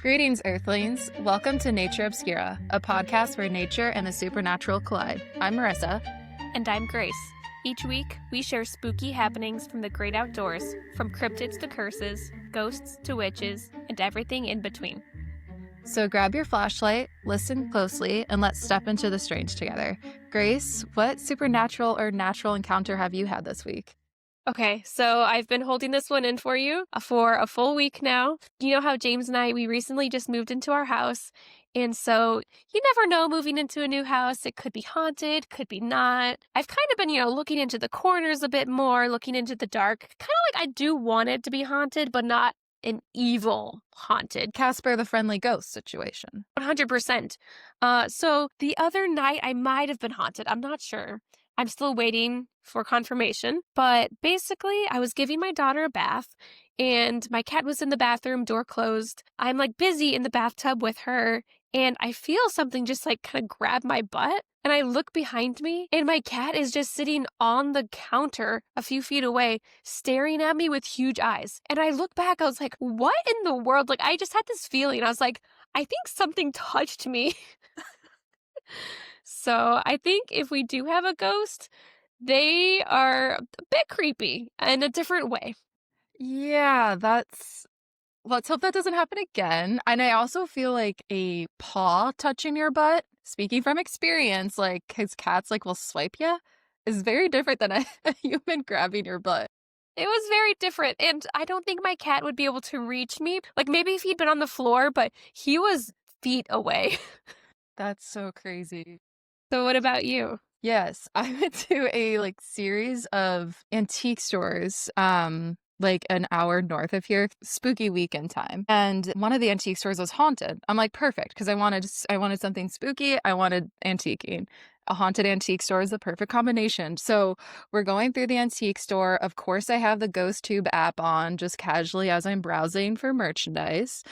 Greetings, Earthlings. Welcome to Nature Obscura, a podcast where nature and the supernatural collide. I'm Marissa. And I'm Grace. Each week, we share spooky happenings from the great outdoors, from cryptids to curses, ghosts to witches, and everything in between. So grab your flashlight, listen closely, and let's step into the strange together. Grace, what supernatural or natural encounter have you had this week? Okay, so I've been holding this one in for you for a full week now. You know how James and I, we recently just moved into our house. And so you never know moving into a new house. It could be haunted, could be not. I've kind of been, looking into the corners a bit more, looking into the dark. Kind of like I do want it to be haunted, but not an evil haunted. Casper the Friendly Ghost situation. 100%. So the other night I might have been haunted. I'm not sure. I'm still waiting for confirmation. But basically, I was giving my daughter a bath and my cat was in the bathroom, door closed. I'm busy in the bathtub with her and I feel something just kind of grab my butt. And I look behind me and my cat is just sitting on the counter a few feet away, staring at me with huge eyes. And I look back, I was like, what in the world? I just had this feeling. I was like, I think something touched me. So I think if we do have a ghost, they are a bit creepy in a different way. Yeah, let's hope that doesn't happen again. And I also feel like a paw touching your butt, speaking from experience, his cats will swipe you, is very different than a human grabbing your butt. It was very different. And I don't think my cat would be able to reach me. Maybe if he'd been on the floor, but he was feet away. That's so crazy. So what about you? Yes, I went to a series of antique stores, an hour north of here, spooky weekend time. And one of the antique stores was haunted. I'm like, perfect, because I wanted something spooky. I wanted antiquing. A haunted antique store is the perfect combination. So we're going through the antique store. Of course, I have the Ghost Tube app on just casually as I'm browsing for merchandise.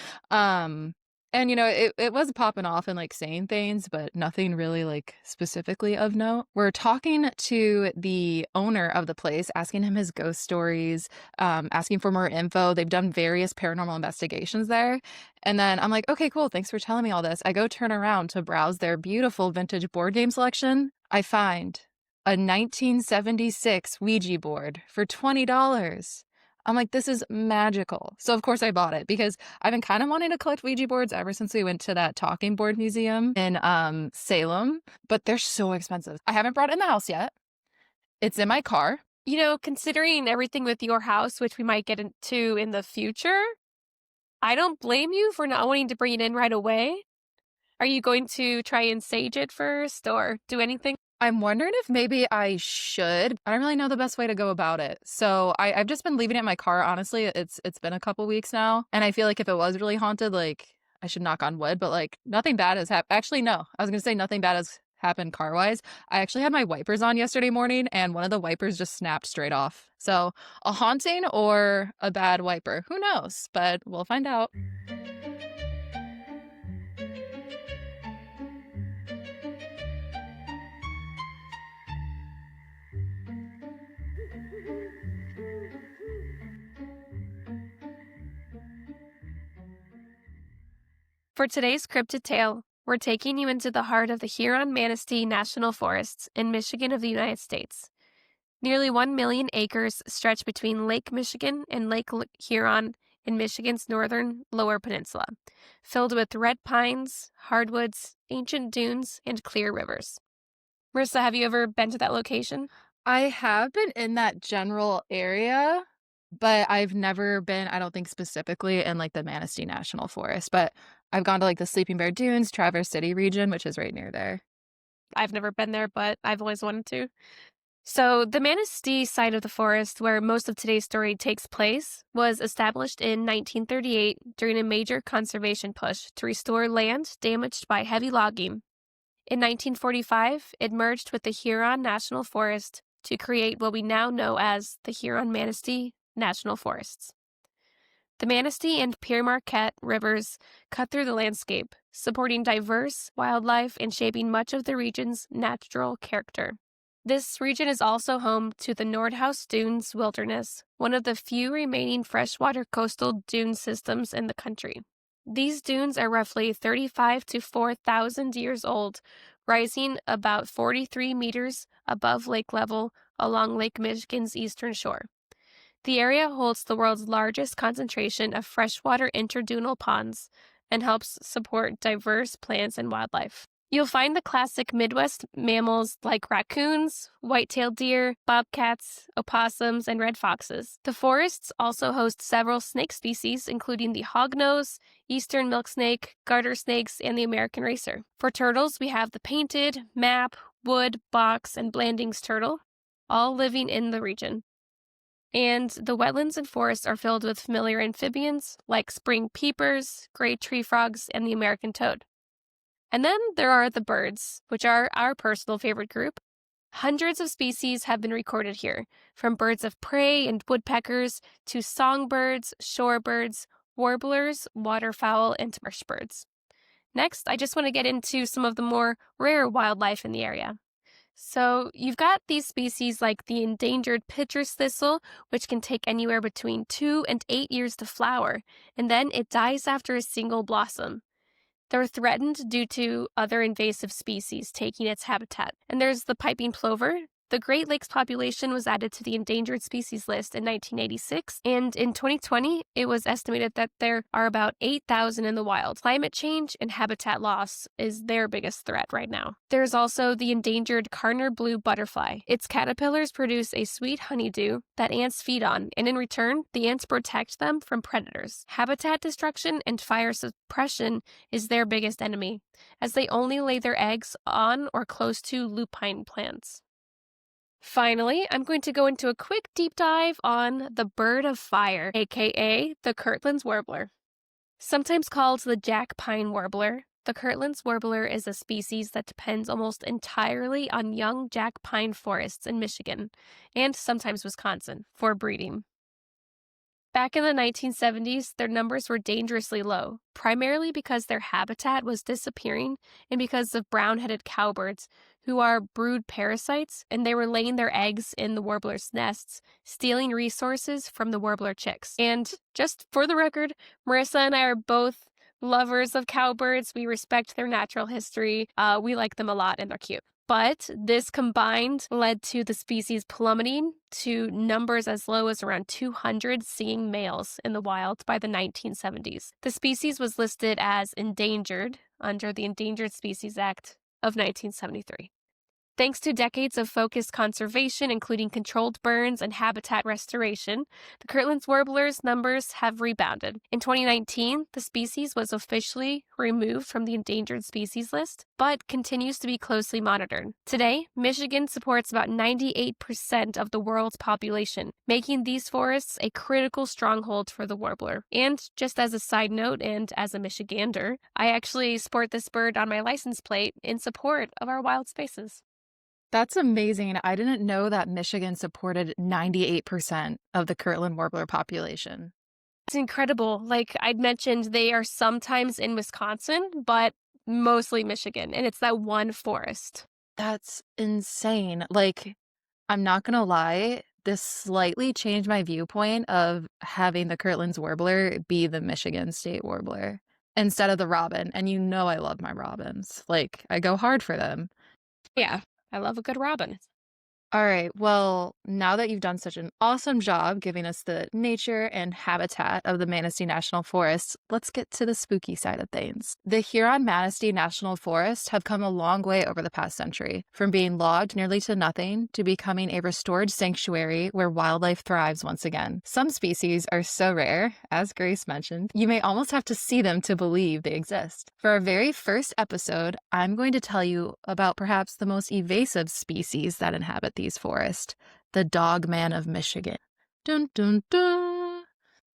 And, it was popping off and saying things, but nothing really specifically of note. We're talking to the owner of the place, asking him his ghost stories, asking for more info. They've done various paranormal investigations there. And then I'm like, okay, cool. Thanks for telling me all this. I go turn around to browse their beautiful vintage board game selection. I find a 1976 Ouija board for $20. I'm like, this is magical. So of course I bought it because I've been kind of wanting to collect Ouija boards ever since we went to that talking board museum in Salem, but they're so expensive. I haven't brought it in the house yet. It's in my car. Considering everything with your house, which we might get into in the future, I don't blame you for not wanting to bring it in right away. Are you going to try and sage it first or do anything? I'm wondering if maybe I should. I don't really know the best way to go about it. So I've just been leaving it in my car. Honestly, it's been a couple weeks now. And I feel like if it was really haunted, I should knock on wood, but nothing bad has happened. Actually, no, I was going to say nothing bad has happened car-wise. I actually had my wipers on yesterday morning and one of the wipers just snapped straight off. So a haunting or a bad wiper, who knows? But we'll find out. For today's cryptid tale, we're taking you into the heart of the Huron Manistee National Forest in Michigan of the United States. Nearly 1 million acres stretch between Lake Michigan and Lake Huron in Michigan's northern Lower Peninsula, filled with red pines, hardwoods, ancient dunes, and clear rivers. Marissa, have you ever been to that location? I have been in that general area, but I've never been, I don't think specifically in the Manistee National Forest, but I've gone to the Sleeping Bear Dunes, Traverse City region, which is right near there. I've never been there, but I've always wanted to. So the Manistee side of the forest, where most of today's story takes place, was established in 1938 during a major conservation push to restore land damaged by heavy logging. In 1945, it merged with the Huron National Forest to create what we now know as the Huron Manistee National Forests. The Manistee and Pere Marquette rivers cut through the landscape, supporting diverse wildlife and shaping much of the region's natural character. This region is also home to the Nordhaus Dunes Wilderness, one of the few remaining freshwater coastal dune systems in the country. These dunes are roughly 35 to 4,000 years old, rising about 43 meters above lake level along Lake Michigan's eastern shore. The area holds the world's largest concentration of freshwater interdunal ponds and helps support diverse plants and wildlife. You'll find the classic Midwest mammals like raccoons, white-tailed deer, bobcats, opossums, and red foxes. The forests also host several snake species, including the hognose, eastern milk snake, garter snakes, and the American racer. For turtles, we have the painted, map, wood, box, and Blanding's turtle, all living in the region. And the wetlands and forests are filled with familiar amphibians like spring peepers, gray tree frogs, and the American toad. And then there are the birds, which are our personal favorite group. Hundreds of species have been recorded here, from birds of prey and woodpeckers to songbirds, shorebirds, warblers, waterfowl, and marsh birds. Next, I just want to get into some of the more rare wildlife in the area. So you've got these species like the endangered pitcher's thistle, which can take anywhere between 2 and 8 years to flower, and then it dies after a single blossom. They're threatened due to other invasive species taking its habitat. And there's the piping plover. The Great Lakes population was added to the endangered species list in 1986, and in 2020, it was estimated that there are about 8,000 in the wild. Climate change and habitat loss is their biggest threat right now. There's also the endangered Carner blue butterfly. Its caterpillars produce a sweet honeydew that ants feed on, and in return, the ants protect them from predators. Habitat destruction and fire suppression is their biggest enemy, as they only lay their eggs on or close to lupine plants. Finally, I'm going to go into a quick deep dive on the bird of fire, aka the Kirtland's warbler. Sometimes called the jack pine warbler, the Kirtland's warbler is a species that depends almost entirely on young jack pine forests in Michigan, and sometimes Wisconsin, for breeding. Back in the 1970s, their numbers were dangerously low, primarily because their habitat was disappearing and because of brown-headed cowbirds, who are brood parasites, and they were laying their eggs in the warbler's nests, stealing resources from the warbler chicks. And just for the record, Marissa and I are both lovers of cowbirds. We respect their natural history. We like them a lot, and they're cute. But this combined led to the species plummeting to numbers as low as around 200 singing males in the wild by the 1970s. The species was listed as endangered under the Endangered Species Act of 1973. Thanks to decades of focused conservation, including controlled burns and habitat restoration, the Kirtland's warbler's numbers have rebounded. In 2019, the species was officially removed from the endangered species list, but continues to be closely monitored. Today, Michigan supports about 98% of the world's population, making these forests a critical stronghold for the warbler. And just as a side note, and as a Michigander, I actually sport this bird on my license plate in support of our wild spaces. That's amazing. I didn't know that Michigan supported 98% of the Kirtland warbler population. It's incredible. Like I'd mentioned, they are sometimes in Wisconsin, but mostly Michigan, and it's that one forest. That's insane. Like, I'm not gonna lie, this slightly changed my viewpoint of having the Kirtland's warbler be the Michigan state warbler instead of the robin. And you know I love my robins. Like, I go hard for them. Yeah, I love a good robin. All right, well, now that you've done such an awesome job giving us the nature and habitat of the Manistee National Forest, let's get to the spooky side of things. The Huron Manistee National Forest have come a long way over the past century, from being logged nearly to nothing to becoming a restored sanctuary where wildlife thrives once again. Some species are so rare, as Grace mentioned, you may almost have to see them to believe they exist. For our very first episode, I'm going to tell you about perhaps the most evasive species that inhabit these forests, the Dogman of Michigan. Dun dun dun.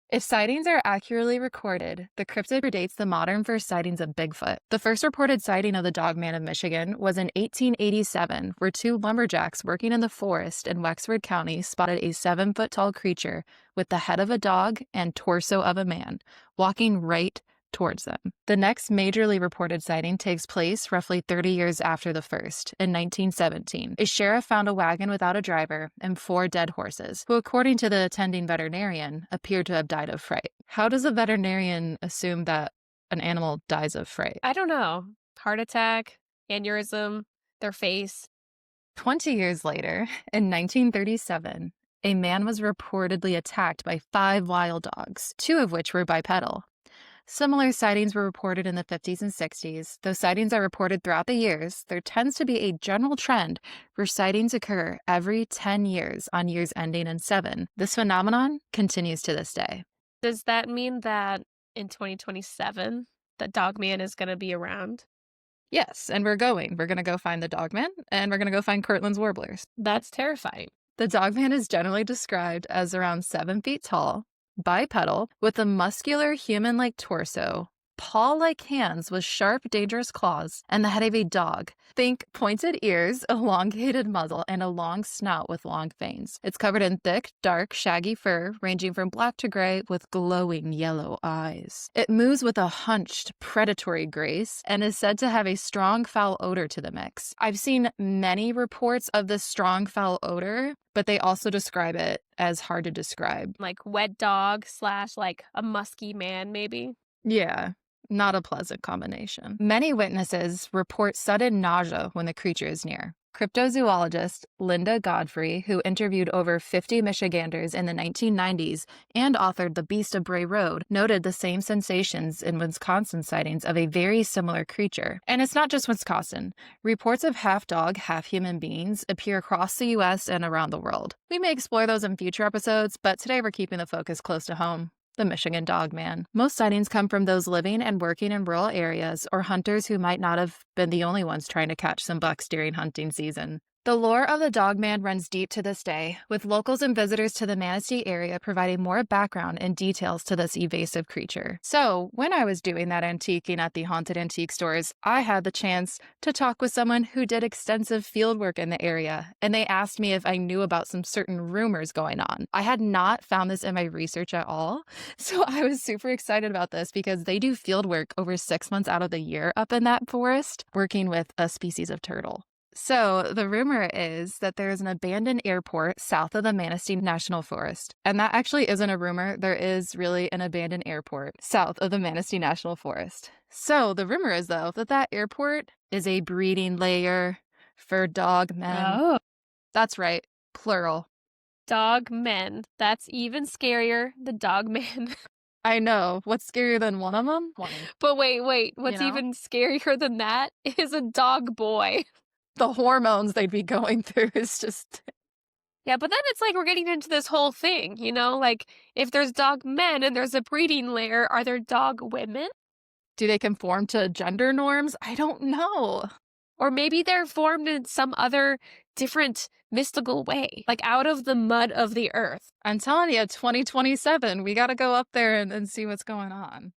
If sightings are accurately recorded, the cryptid predates the modern first sightings of Bigfoot. The first reported sighting of the Dogman of Michigan was in 1887, where two lumberjacks working in the forest in Wexford County spotted a 7-foot-tall creature with the head of a dog and torso of a man, walking right towards them. The next majorly reported sighting takes place roughly 30 years after the first, in 1917. A sheriff found a wagon without a driver and 4 dead horses, who, according to the attending veterinarian, appeared to have died of fright. How does a veterinarian assume that an animal dies of fright? I don't know. Heart attack, aneurysm, their face. 20 years later, in 1937, a man was reportedly attacked by 5 wild dogs, 2 of which were bipedal. Similar sightings were reported in the 50s and 60s. Though sightings are reported throughout the years, there tends to be a general trend where sightings occur every 10 years on years ending in 7. This phenomenon continues to this day. Does that mean that in 2027, the Dogman is going to be around? Yes, and we're going. We're going to go find the Dogman, and we're going to go find Kirtland's warblers. That's terrifying. The Dogman is generally described as around 7 feet tall, bipedal, with a muscular human-like torso, paw-like hands with sharp, dangerous claws, and the head of a dog. Think pointed ears, elongated muzzle, and a long snout with long fangs. It's covered in thick, dark, shaggy fur, ranging from black to gray, with glowing yellow eyes. It moves with a hunched, predatory grace, and is said to have a strong, foul odor to the mix. I've seen many reports of this strong, foul odor, but they also describe it as hard to describe. Like wet dog / like a musky man, maybe? Yeah. Not a pleasant combination. Many witnesses report sudden nausea when the creature is near. Cryptozoologist Linda Godfrey, who interviewed over 50 Michiganders in the 1990s and authored The Beast of Bray Road, noted the same sensations in Wisconsin sightings of a very similar creature. And it's not just Wisconsin. Reports of half-dog, half-human beings appear across the U.S. and around the world. We may explore those in future episodes, but today we're keeping the focus close to home. The Michigan Dogman. Most sightings come from those living and working in rural areas or hunters who might not have been the only ones trying to catch some bucks during hunting season. The lore of the Dogman runs deep to this day, with locals and visitors to the Manistee area providing more background and details to this evasive creature. So, when I was doing that antiquing at the haunted antique stores, I had the chance to talk with someone who did extensive field work in the area, and they asked me if I knew about some certain rumors going on. I had not found this in my research at all, so I was super excited about this because they do field work over 6 months out of the year up in that forest, working with a species of turtle. So, the rumor is that there is an abandoned airport south of the Manistee National Forest. And that actually isn't a rumor. There is really an abandoned airport south of the Manistee National Forest. So, the rumor is, though, that that airport is a breeding lair for dogmen. Oh. That's right, plural. Dogmen. That's even scarier. The Dogman. I know. What's scarier than one of them? But wait. What's even scarier than that is a dog boy. The hormones they'd be going through is just... Yeah, but then it's like we're getting into this whole thing, you know? Like, if there's dog men and there's a breeding lair, are there dog women? Do they conform to gender norms? I don't know. Or maybe they're formed in some other different mystical way, like out of the mud of the earth. I'm telling you, 2027, we got to go up there and see what's going on.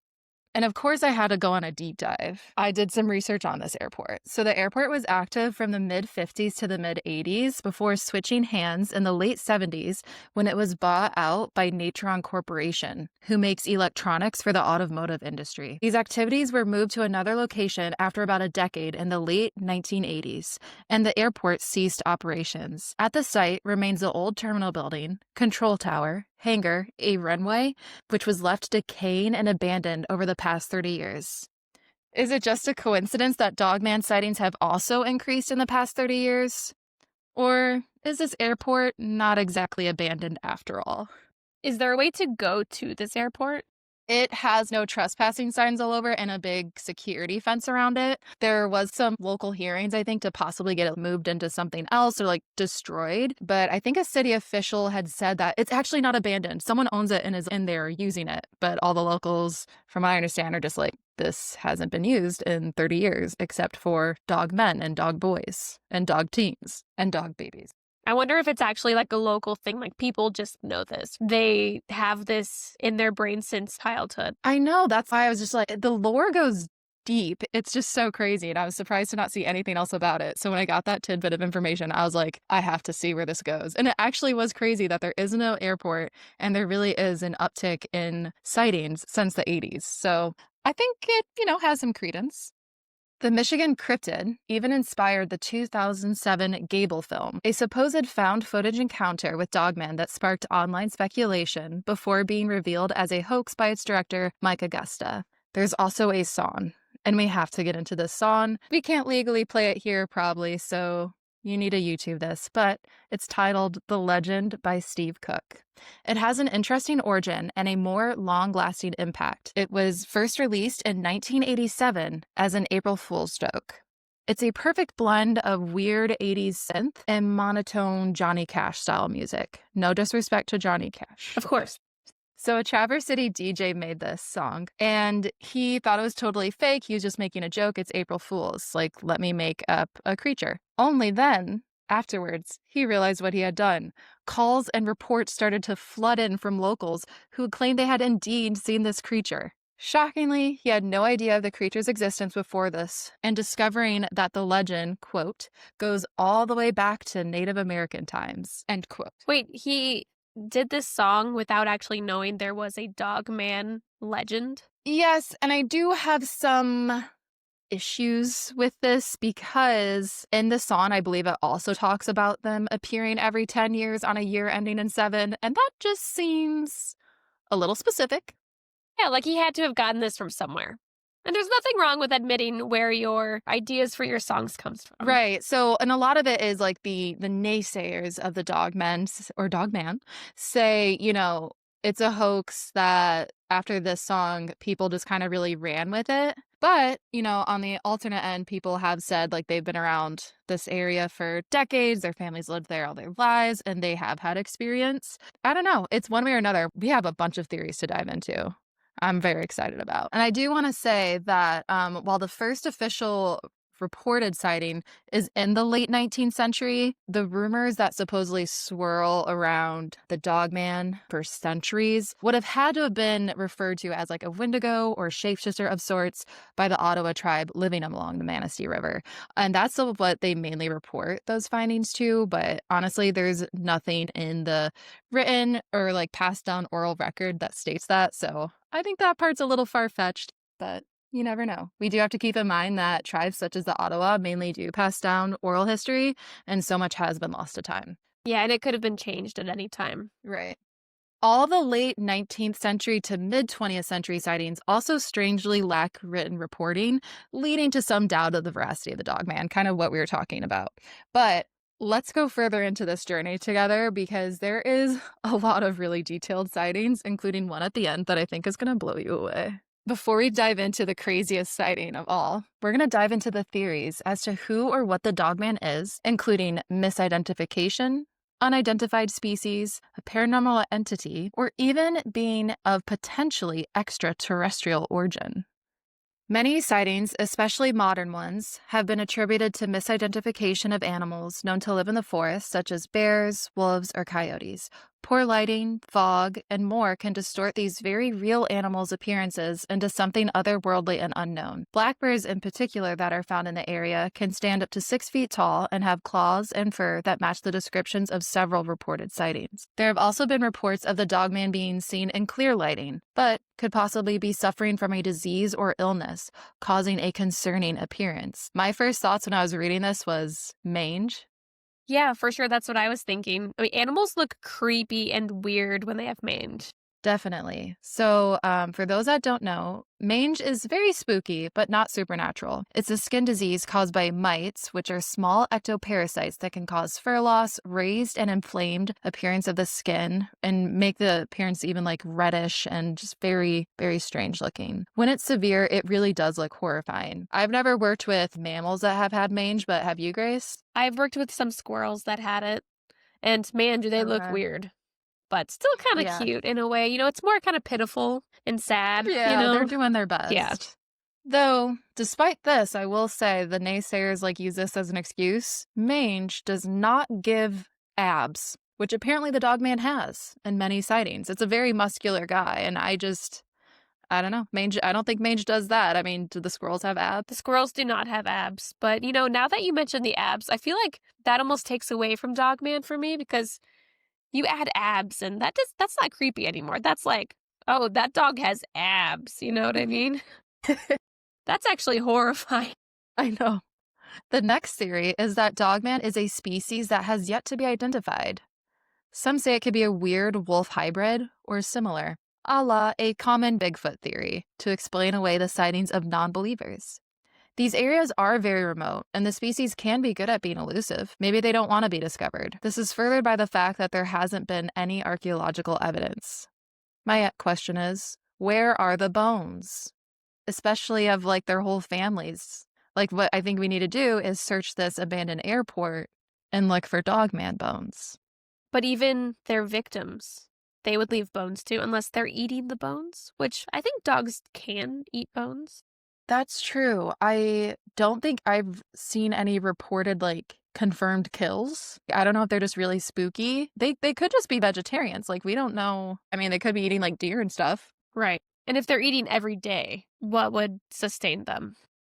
And of course, I had to go on a deep dive. I did some research on this airport. So the airport was active from the mid-50s to the mid-80s before switching hands in the late 70s when it was bought out by Nature Corporation, who makes electronics for the automotive industry. These activities were moved to another location after about a decade in the late 1980s, and the airport ceased operations. At the site remains the old terminal building, control tower, hangar, a runway, which was left decaying and abandoned over the past 30 years. Is it just a coincidence that dogman sightings have also increased in the past 30 years? Or is this airport not exactly abandoned after all? Is there a way to go to this airport? It has no trespassing signs all over and a big security fence around it. There was some local hearings, I think, to possibly get it moved into something else or like destroyed. But I think a city official had said that it's actually not abandoned. Someone owns it and is in there using it. But all the locals, from what I understand, are just like, this hasn't been used in 30 years, except for dog men and dog boys and dog teens and dog babies. I wonder if it's actually like a local thing, like people just know this. They have this in their brain since childhood. I know, that's why I was just like, the lore goes deep. It's just so crazy, and I was surprised to not see anything else about it. So when I got that tidbit of information, I was like, I have to see where this goes. And it actually was crazy that there is no airport, and there really is an uptick in sightings since the 80s. So I think it, has some credence. The Michigan Cryptid even inspired the 2007 Gable film, a supposed found footage encounter with dogmen that sparked online speculation before being revealed as a hoax by its director, Mike Augusta. There's also a song, and we have to get into this song. We can't legally play it here, probably, so you need to YouTube this, but it's titled The Legend by Steve Cook. It has an interesting origin and a more long-lasting impact. It was first released in 1987 as an April Fool's joke. It's a perfect blend of weird 80s synth and monotone Johnny Cash style music. No disrespect to Johnny Cash. Of course. So a Traverse City DJ made this song, and he thought it was totally fake. He was just making a joke. It's April Fool's. Like, let me make up a creature. Only then, afterwards, he realized what he had done. Calls and reports started to flood in from locals who claimed they had indeed seen this creature. Shockingly, he had no idea of the creature's existence before this, and discovering that the legend, quote, goes all the way back to Native American times, end quote. Wait, he did this song without actually knowing there was a Dogman legend? Yes, and I do have some issues with this because in the song, I believe it also talks about them appearing every 10 years on a year ending in 7, and that just seems a little specific. Yeah, like he had to have gotten this from somewhere. And there's nothing wrong with admitting where your ideas for your songs comes from. Right. So, and a lot of it is like the naysayers of the Dogmen or Dogman say, it's a hoax that after this song, people just kind of really ran with it. But, on the alternate end, people have said like they've been around this area for decades, their families lived there all their lives, and they have had experience. I don't know. It's one way or another. We have a bunch of theories to dive into. I'm very excited about. And I do want to say that while the first official reported sighting is in the late 19th century, the rumors that supposedly swirl around the Dogman for centuries would have had to have been referred to as like a Wendigo or shapeshifter of sorts by the Ottawa tribe living along the Manistee River. And that's what they mainly report those findings to. But honestly, there's nothing in the written or like passed down oral record that states that. So I think that part's a little far-fetched, but you never know. We do have to keep in mind that tribes such as the Ottawa mainly do pass down oral history, and so much has been lost to time. Yeah, and it could have been changed at any time. Right. All the late 19th century to mid 20th century sightings also strangely lack written reporting, leading to some doubt of the veracity of the Dogman, kind of what we were talking about. But let's go further into this journey together because there is a lot of really detailed sightings, including one at the end that I think is going to blow you away. Before we dive into the craziest sighting of all, we're going to dive into the theories as to who or what the Dogman is, including misidentification, unidentified species, a paranormal entity, or even being of potentially extraterrestrial origin. Many sightings, especially modern ones, have been attributed to misidentification of animals known to live in the forest, such as bears, wolves, or coyotes. Poor lighting, fog, and more can distort these very real animals' appearances into something otherworldly and unknown. Black bears in particular that are found in the area can stand up to 6 feet tall and have claws and fur that match the descriptions of several reported sightings. There have also been reports of the Dogman being seen in clear lighting, but could possibly be suffering from a disease or illness, causing a concerning appearance. My first thoughts when I was reading this was mange. Yeah, for sure. That's what I was thinking. I mean, animals look creepy and weird when they have mange. Definitely. So for those that don't know, mange is very spooky, but not supernatural. It's a skin disease caused by mites, which are small ectoparasites that can cause fur loss, raised and inflamed appearance of the skin, and make the appearance even like reddish and just very, very strange looking. When it's severe, it really does look horrifying. I've never worked with mammals that have had mange, but have you, Grace? I've worked with some squirrels that had it, and man, do they look weird. But still kind of cute in a way. It's more kind of pitiful and sad. Yeah, they're doing their best. Yeah. Though, despite this, I will say the naysayers use this as an excuse. Mange does not give abs, which apparently the Dogman has in many sightings. It's a very muscular guy, and I don't know. Mange, I don't think mange does that. I mean, do the squirrels have abs? The squirrels do not have abs. But, now that you mentioned the abs, I feel like that almost takes away from Dogman for me because you add abs and that's not creepy anymore. That's like, oh, that dog has abs. You know what I mean? That's actually horrifying. I know. The next theory is that Dogman is a species that has yet to be identified. Some say it could be a weird wolf hybrid or similar. a la a common Bigfoot theory to explain away the sightings of non-believers. These areas are very remote, and the species can be good at being elusive. Maybe they don't want to be discovered. This is furthered by the fact that there hasn't been any archaeological evidence. My question is, where are the bones? Especially of like their whole families. Like what I think we need to do is search this abandoned airport and look for Dogman bones. But even their victims, they would leave bones too, unless they're eating the bones, which I think dogs can eat bones. That's true. I don't think I've seen any reported like confirmed kills. I don't know if they're just really spooky. They could just be vegetarians. Like we don't know. I mean, they could be eating like deer and stuff. Right. And if they're eating every day, what would sustain them?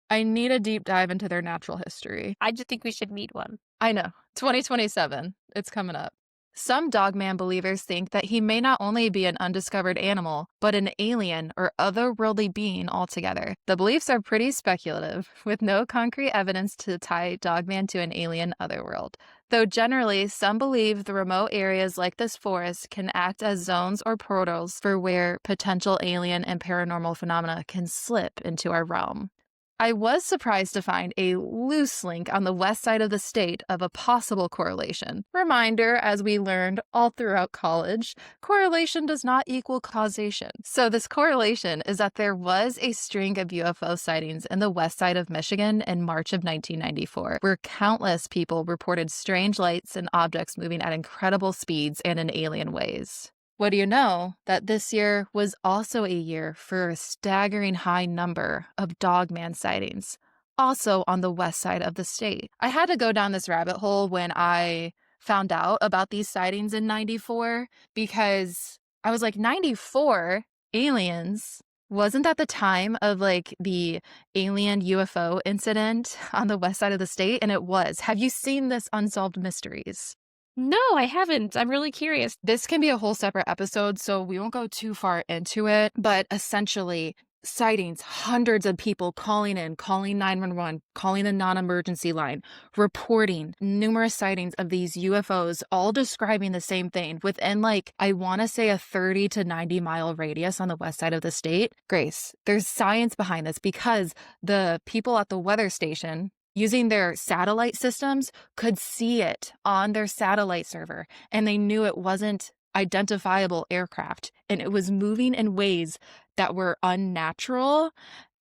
I need a deep dive into their natural history. I just think we should meet one. I know. 2027. It's coming up. Some Dogman believers think that he may not only be an undiscovered animal, but an alien or otherworldly being altogether. The beliefs are pretty speculative, with no concrete evidence to tie Dogman to an alien otherworld. Though generally, some believe the remote areas like this forest can act as zones or portals for where potential alien and paranormal phenomena can slip into our realm. I was surprised to find a loose link on the west side of the state of a possible correlation. Reminder, as we learned all throughout college, correlation does not equal causation. So this correlation is that there was a string of UFO sightings in the west side of Michigan in March of 1994, where countless people reported strange lights and objects moving at incredible speeds and in alien ways. What do you know? That this year was also a year for a staggering high number of Dogman sightings, also on the west side of the state. I had to go down this rabbit hole when I found out about these sightings in 94 because I was like, 94 aliens? Wasn't that the time of like the alien UFO incident on the west side of the state? And it was. Have you seen this Unsolved Mysteries? No, I haven't. I'm really curious. This can be a whole separate episode, so we won't go too far into it. But essentially, sightings, hundreds of people calling in, calling 911, calling the non-emergency line, reporting numerous sightings of these UFOs, all describing the same thing within like, I want to say a 30 to 90 mile radius on the west side of the state. Grace, there's science behind this because the people at the weather station using their satellite systems could see it on their satellite server, and they knew it wasn't identifiable aircraft, and it was moving in ways that were unnatural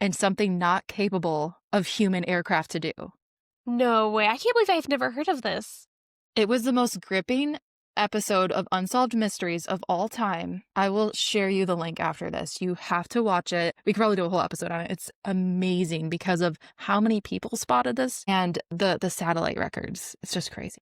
and something not capable of human aircraft to do. No way. I can't believe I've never heard of this. It was the most gripping episode of Unsolved Mysteries of all time. I will share you the link after this. You have to watch it. We could probably do a whole episode on it. It's amazing because of how many people spotted this and the satellite records. It's just crazy.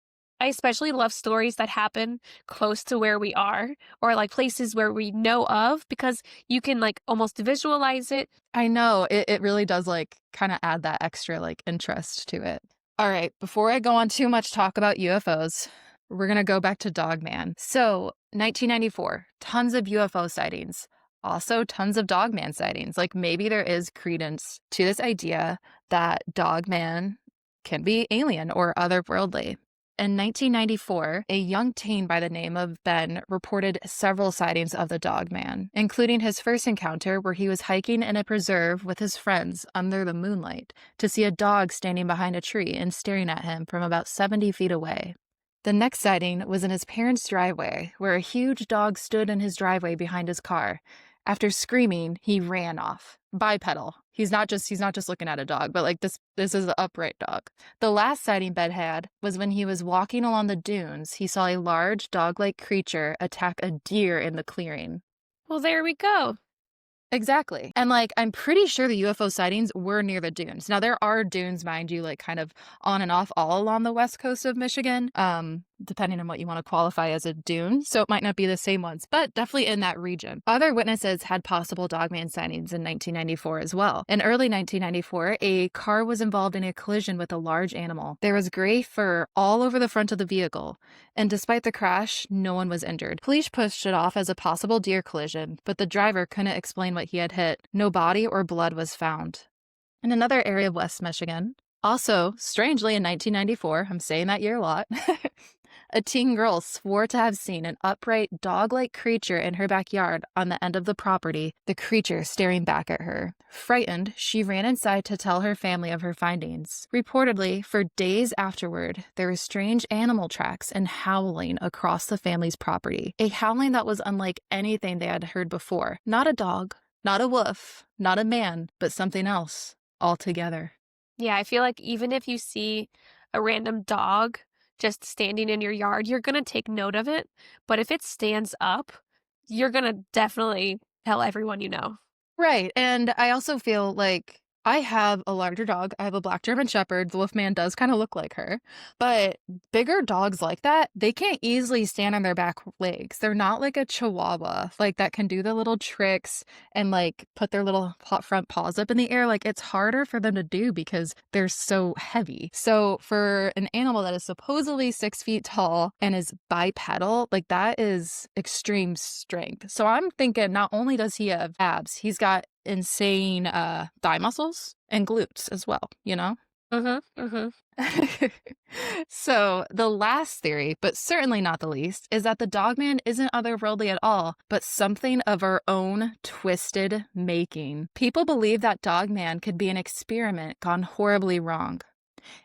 I especially love stories that happen close to where we are or like places where we know of because you can like almost visualize it. I know. It really does like kind of add that extra like interest to it. All right. Before I go on too much talk about UFOs, we're going to go back to Dogman. So 1994, tons of UFO sightings, also tons of Dogman sightings. Like maybe there is credence to this idea that Dogman can be alien or otherworldly. In 1994, a young teen by the name of Ben reported several sightings of the Dogman, including his first encounter where he was hiking in a preserve with his friends under the moonlight to see a dog standing behind a tree and staring at him from about 70 feet away. The next sighting was in his parents' driveway, where a huge dog stood in his driveway behind his car. After screaming, he ran off. Bipedal. He's not just looking at a dog, but like this is an upright dog. The last sighting Ben had was when he was walking along the dunes. He saw a large dog-like creature attack a deer in the clearing. Well, there we go. Exactly. And like, I'm pretty sure the UFO sightings were near the dunes. Now, there are dunes, mind you, like kind of on and off all along the west coast of Michigan, depending on what you want to qualify as a dune. So it might not be the same ones, but definitely in that region. Other witnesses had possible Dogman sightings in 1994 as well. In early 1994, a car was involved in a collision with a large animal. There was gray fur all over the front of the vehicle, and despite the crash, no one was injured. Police pushed it off as a possible deer collision, but the driver couldn't explain what he had hit. No body or blood was found. In another area of West Michigan, also strangely in 1994, I'm saying that year a lot, A teen girl swore to have seen an upright, dog-like creature in her backyard on the end of the property, the creature staring back at her. Frightened, she ran inside to tell her family of her findings. Reportedly, for days afterward, there were strange animal tracks and howling across the family's property. A howling that was unlike anything they had heard before. Not a dog, not a wolf, not a man, but something else altogether. Yeah, I feel like even if you see a random dog just standing in your yard, you're going to take note of it. But if it stands up, you're going to definitely tell everyone you know. Right. And I also feel like I have a larger dog. I have a black German Shepherd. The Wolfman does kind of look like her. But bigger dogs like that, they can't easily stand on their back legs. They're not like a Chihuahua, like that can do the little tricks and like put their little front paws up in the air. Like it's harder for them to do because they're so heavy. So for an animal that is supposedly 6 feet tall and is bipedal, like that is extreme strength. So I'm thinking not only does he have abs, he's got insane thigh muscles and glutes as well, you know? So the last theory, but certainly not the least, is that the Dogman isn't otherworldly at all, but something of our own twisted making. People believe that Dogman could be an experiment gone horribly wrong.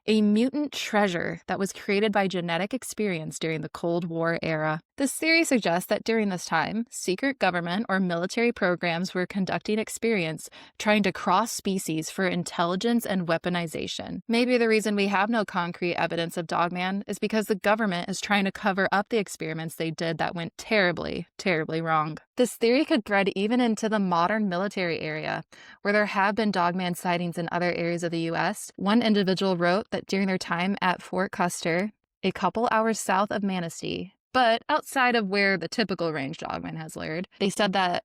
A mutant treasure that was created by genetic experience during the Cold War era. This theory suggests that during this time, secret government or military programs were conducting experiments trying to cross species for intelligence and weaponization. Maybe the reason we have no concrete evidence of Dogman is because the government is trying to cover up the experiments they did that went terribly, terribly wrong. This theory could thread even into the modern military area, where there have been Dogman sightings in other areas of the U.S. One individual wrote that during their time at Fort Custer, a couple hours south of Manistee, but outside of where the typical range dogman has lair, they said that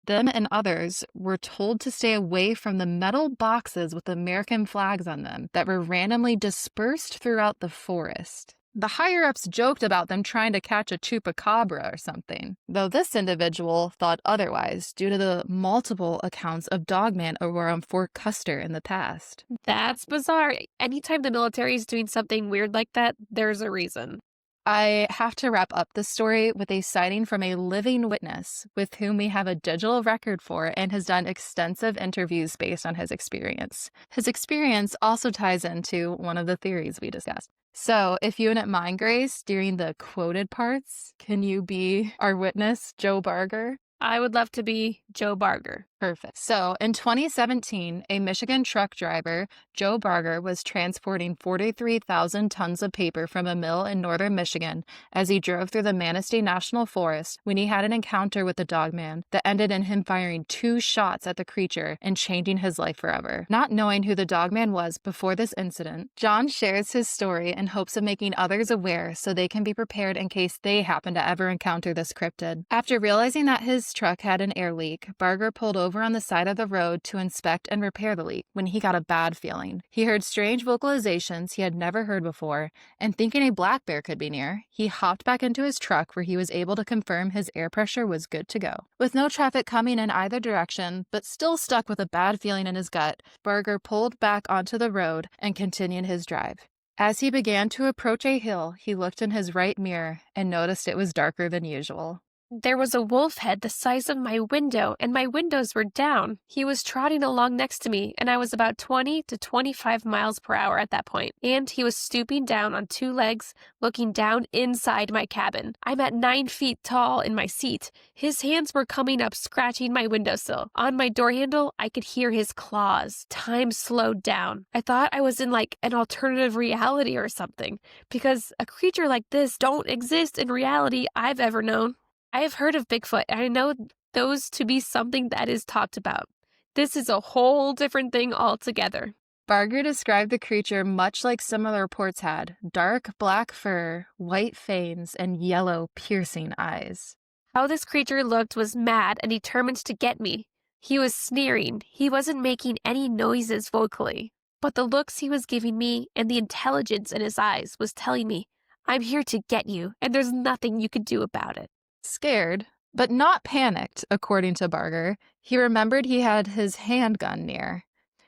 them and others were told to stay away from the metal boxes with American flags on them that were randomly dispersed throughout the forest. The higher-ups joked about them trying to catch a chupacabra or something, though this individual thought otherwise due to the multiple accounts of Dogman around Fort Custer in the past. That's bizarre. Anytime the military is doing something weird like that, there's a reason. I have to wrap up the story with a sighting from a living witness with whom we have a digital record for and has done extensive interviews based on his experience. His experience also ties into one of the theories we discussed. So if you wouldn't mind, Grace, during the quoted parts, can you be our witness, Joe Barger? I would love to be Joe Barger. Perfect. So in 2017, a Michigan truck driver, Joe Barger, was transporting 43,000 tons of paper from a mill in northern Michigan as he drove through the Manistee National Forest when he had an encounter with the Dogman that ended in him firing 2 shots at the creature and changing his life forever. Not knowing who the Dogman was before this incident, John shares his story in hopes of making others aware so they can be prepared in case they happen to ever encounter this cryptid. After realizing that his truck had an air leak, Barger pulled over on the side of the road to inspect and repair the leak when he got a bad feeling. He heard strange vocalizations he had never heard before, and thinking a black bear could be near, he hopped back into his truck where he was able to confirm his air pressure was good to go. With no traffic coming in either direction, but still stuck with a bad feeling in his gut, Barger pulled back onto the road and continued his drive. As he began to approach a hill, he looked in his right mirror and noticed it was darker than usual. There was a wolf head the size of my window, and my windows were down. He was trotting along next to me, and I was about 20 to 25 miles per hour at that point. And he was stooping down on 2 legs, looking down inside my cabin. I'm at 9 feet tall in my seat. His hands were coming up, scratching my windowsill. On my door handle, I could hear his claws. Time slowed down. I thought I was in like an alternative reality or something, because a creature like this don't exist in reality I've ever known. I have heard of Bigfoot, and I know those to be something that is talked about. This is a whole different thing altogether. Barger described the creature much like similar reports had: dark black fur, white fangs, and yellow piercing eyes. How this creature looked was mad and determined to get me. He was sneering. He wasn't making any noises vocally, but the looks he was giving me and the intelligence in his eyes was telling me, I'm here to get you, and there's nothing you could do about it. Scared, but not panicked, according to Barger, he remembered he had his handgun near.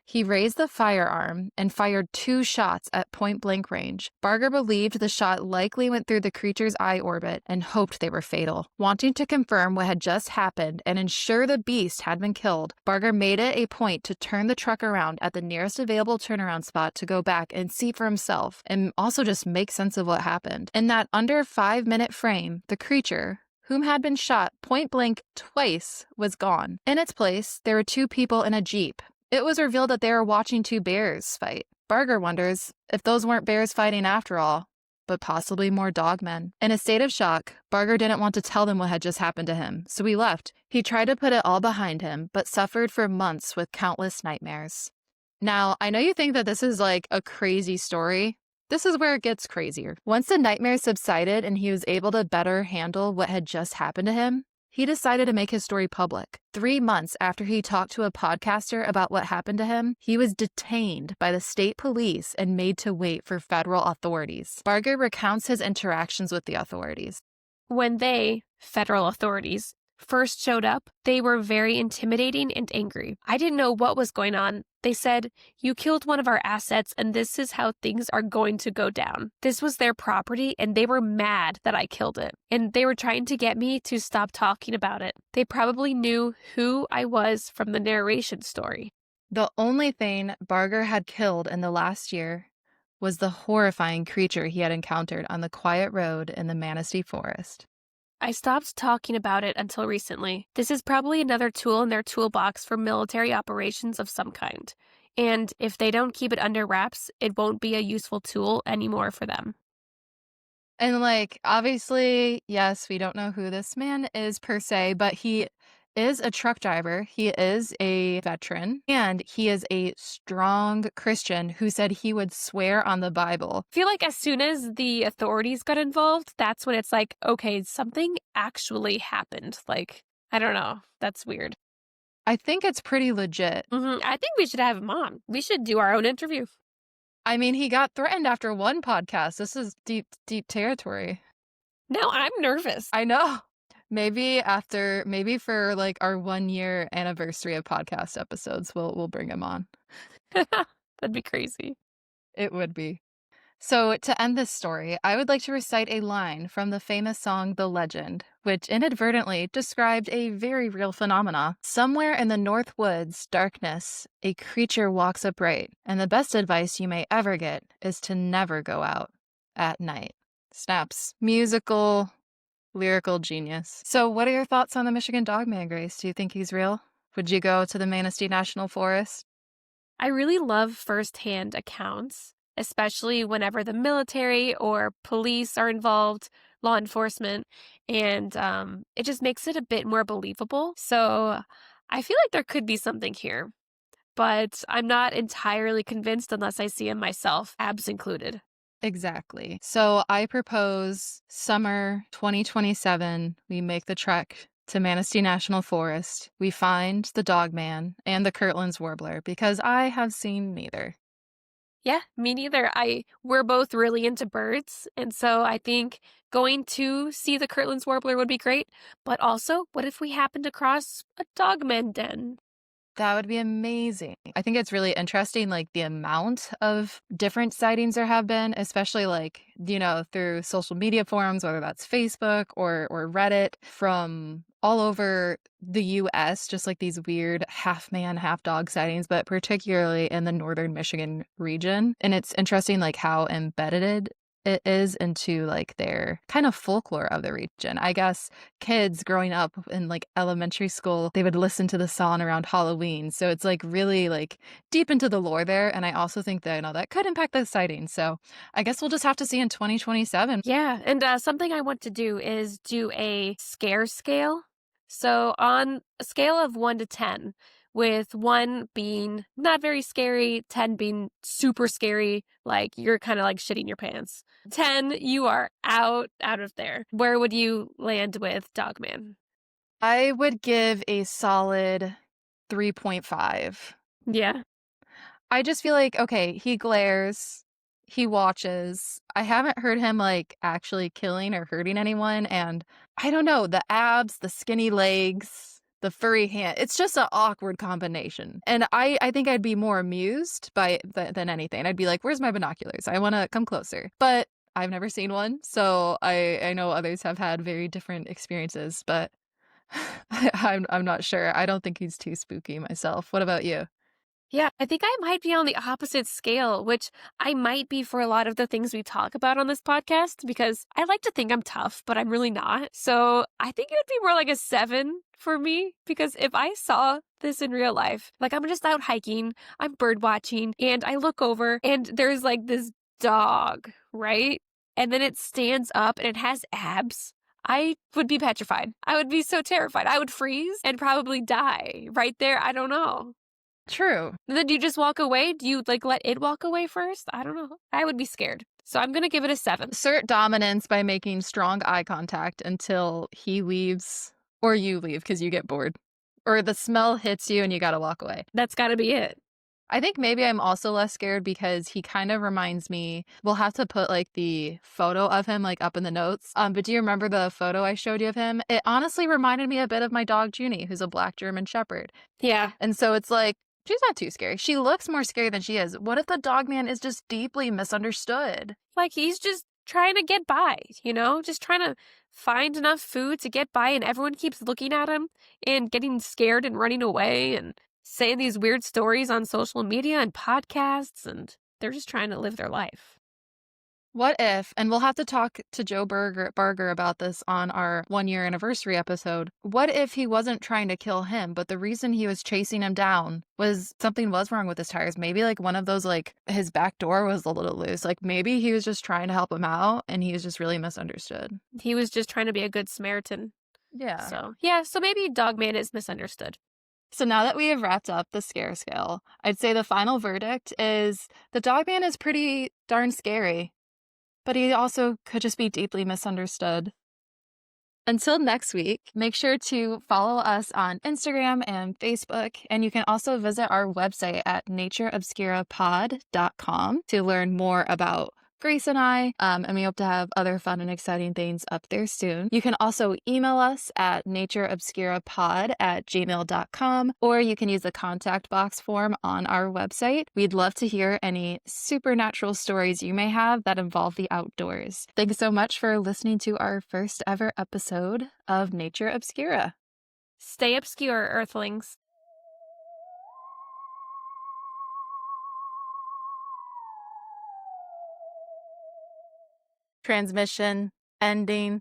He raised the firearm and fired 2 shots at point-blank range. Barger believed the shot likely went through the creature's eye orbit and hoped they were fatal. Wanting to confirm what had just happened and ensure the beast had been killed, Barger made it a point to turn the truck around at the nearest available turnaround spot to go back and see for himself, and also just make sense of what happened. In that under 5-minute frame, the creature, whom had been shot point-blank twice, was gone. In its place, there were 2 people in a Jeep. It was revealed that they were watching 2 bears fight. Barger wonders if those weren't bears fighting after all, but possibly more dogmen. In a state of shock, Barger didn't want to tell them what had just happened to him, so he left. He tried to put it all behind him, but suffered for months with countless nightmares. Now, I know you think that this is like a crazy story. This is where it gets crazier. Once the nightmares subsided and he was able to better handle what had just happened to him, he decided to make his story public. 3 months after he talked to a podcaster about what happened to him, he was detained by the state police and made to wait for federal authorities. Barger recounts his interactions with the authorities. When they, federal authorities, first showed up, they were very intimidating and angry. I didn't know what was going on. They said, "You killed one of our assets, and this is how things are going to go down." This was their property, and they were mad that I killed it. And they were trying to get me to stop talking about it. They probably knew who I was from the narration story. The only thing Barger had killed in the last year was the horrifying creature he had encountered on the quiet road in the Manistee Forest. I stopped talking about it until recently. This is probably another tool in their toolbox for military operations of some kind. And if they don't keep it under wraps, it won't be a useful tool anymore for them. And, like, obviously, yes, we don't know who this man is per se, but he is a truck driver. He is a veteran, and he is a strong Christian who said he would swear on the Bible. I feel like as soon as the authorities got involved, that's when it's like, okay, something actually happened. Like, I don't know. That's weird. I think it's pretty legit. I think we should have him on. We should do our own interview. I mean, he got threatened after one podcast. This is deep, deep territory. Now I'm nervous. I know. Maybe for like our 1-year anniversary of podcast episodes, we'll bring him on. That'd be crazy. It would be. So to end this story, I would like to recite a line from the famous song The Legend, which inadvertently described a very real phenomena. Somewhere in the north woods, darkness, a creature walks upright, and the best advice you may ever get is to never go out at night. Snaps. Musical, lyrical genius. So what are your thoughts on the Michigan Dogman, Grace? Do you think he's real? Would you go to the Manistee National Forest? I really love firsthand accounts, especially whenever the military or police are involved, law enforcement, and it just makes it a bit more believable. So I feel like there could be something here, but I'm not entirely convinced unless I see him myself, abs included. Exactly. So I propose summer 2027, we make the trek to Manistee National Forest. We find the Dogman and the Kirtland's Warbler because I have seen neither. Yeah, me neither. We're both really into birds, and so I think going to see the Kirtland's Warbler would be great. But also, what if we happened across a dogman den? That would be amazing. I think it's really interesting, like the amount of different sightings there have been, especially like, through social media forums, whether that's Facebook or Reddit, from all over the US, just like these weird half man, half dog sightings, but particularly in the northern Michigan region. And it's interesting like how embedded it is into like their kind of folklore of the region. I guess kids growing up in like elementary school, they would listen to the song around Halloween. So it's like really like deep into the lore there. And I also think that, that could impact the sighting. So I guess we'll just have to see in 2027. Yeah, and something I want to do is do a scare scale. So on a scale of 1 to 10, with 1 being not very scary, 10 being super scary, like you're kind of like shitting your pants. 10, you are out of there. Where would you land with Dogman? I would give a solid 3.5. Yeah. I just feel like, okay, he glares, he watches. I haven't heard him like actually killing or hurting anyone. And I don't know, the abs, the skinny legs, the furry hand. It's just an awkward combination. And I think I'd be more amused by than anything. I'd be like, where's my binoculars? I want to come closer. But I've never seen one, so I know others have had very different experiences, but I'm not sure. I don't think he's too spooky myself. What about you? Yeah, I think I might be on the opposite scale, which I might be for a lot of the things we talk about on this podcast because I like to think I'm tough, but I'm really not. So I think it would be more like a 7 for me because if I saw this in real life, like I'm just out hiking, I'm bird watching, and I look over and there's like this dog, right? And then it stands up and it has abs. I would be petrified. I would be so terrified. I would freeze and probably die right there. I don't know. True. Then do you just walk away? Do you like let it walk away first? I don't know. I would be scared. So I'm going to give it a 7. Assert dominance by making strong eye contact until he leaves or you leave because you get bored. Or the smell hits you and you gotta walk away. That's got to be it. I think maybe I'm also less scared because he kind of reminds me. We'll have to put like the photo of him like up in the notes. But do you remember the photo I showed you of him? It honestly reminded me a bit of my dog Junie, who's a black German Shepherd. Yeah. And so it's like she's not too scary. She looks more scary than she is. What if the dog man is just deeply misunderstood? Like he's just trying to get by, just trying to find enough food to get by. And everyone keeps looking at him and getting scared and running away and saying these weird stories on social media and podcasts. And they're just trying to live their life. What if, and we'll have to talk to Joe Barger about this on our 1-year anniversary episode. What if he wasn't trying to kill him, but the reason he was chasing him down was something was wrong with his tires? Maybe like one of those, like his back door was a little loose. Like maybe he was just trying to help him out and he was just really misunderstood. He was just trying to be a good Samaritan. Yeah. So maybe Dogman is misunderstood. So now that we have wrapped up the scare scale, I'd say the final verdict is the Dogman is pretty darn scary. But he also could just be deeply misunderstood. Until next week, make sure to follow us on Instagram and Facebook, and you can also visit our website at natureobscurapod.com to learn more about Grace and I, and we hope to have other fun and exciting things up there soon. You can also email us at natureobscurapod@gmail.com, or you can use the contact box form on our website. We'd love to hear any supernatural stories you may have that involve the outdoors. Thanks so much for listening to our first ever episode of Nature Obscura. Stay obscure, Earthlings. Transmission ending.